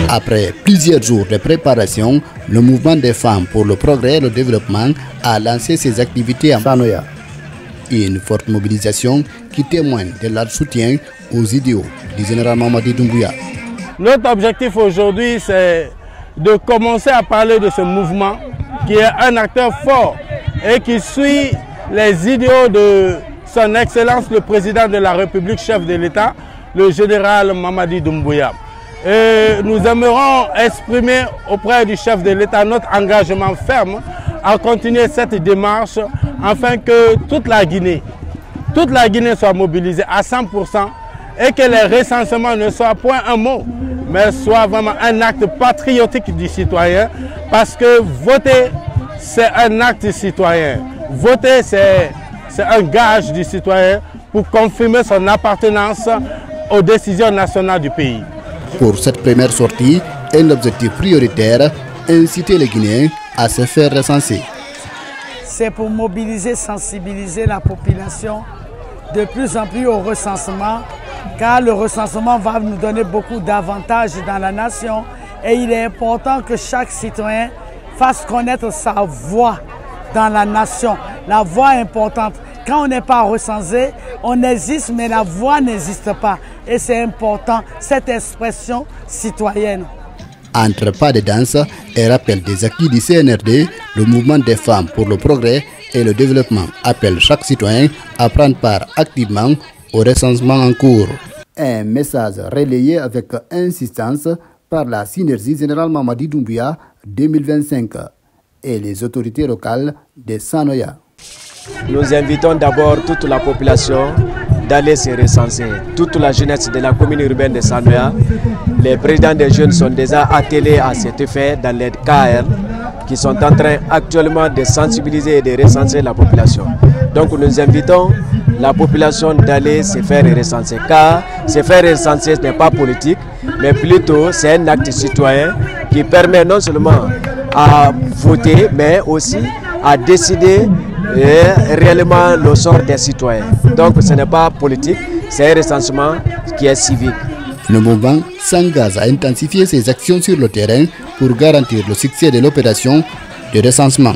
Après plusieurs jours de préparation, le mouvement des femmes pour le progrès et le développement a lancé ses activités à Sanoya. Une forte mobilisation qui témoigne de leur soutien aux idéaux du général Mamadi Doumbouya. Notre objectif aujourd'hui, c'est de commencer à parler de ce mouvement qui est un acteur fort et qui suit les idéaux de son Excellence le Président de la République, chef de l'État, le général Mamadi Doumbouya. Et nous aimerons exprimer auprès du chef de l'État notre engagement ferme à continuer cette démarche afin que toute la Guinée soit mobilisée à 100% et que les recensements ne soient point un mot, mais soit vraiment un acte patriotique du citoyen, parce que voter, c'est un acte citoyen. Voter, c'est un gage du citoyen pour confirmer son appartenance aux décisions nationales du pays. Pour cette première sortie, un objectif prioritaire, inciter les Guinéens à se faire recenser. C'est pour mobiliser, sensibiliser la population de plus en plus au recensement, car le recensement va nous donner beaucoup d'avantages dans la nation et il est important que chaque citoyen fasse connaître sa voix dans la nation. La voix est importante. Quand on n'est pas recensé, on existe, mais la voix n'existe pas. Et c'est important, cette expression citoyenne. Entre pas de danse et rappel des acquis du CNRD, le mouvement des femmes pour le progrès et le développement appelle chaque citoyen à prendre part activement au recensement en cours. Un message relayé avec insistance par la synergie générale Mamadi Doumbouya 2025 et les autorités locales de Sanoya. Nous invitons d'abord toute la population d'aller se recenser, toute la jeunesse de la commune urbaine de Sanoya. Les présidents des jeunes sont déjà attelés à cet effet dans les KR qui sont en train actuellement de sensibiliser et de recenser la population. Donc nous invitons la population d'aller se faire recenser, car se faire recenser ce n'est pas politique, mais plutôt c'est un acte citoyen qui permet non seulement à voter, mais aussi à décider réellement le sort des citoyens. Donc ce n'est pas politique, c'est un recensement qui est civique. Le mouvement s'engage à intensifier ses actions sur le terrain pour garantir le succès de l'opération de recensement.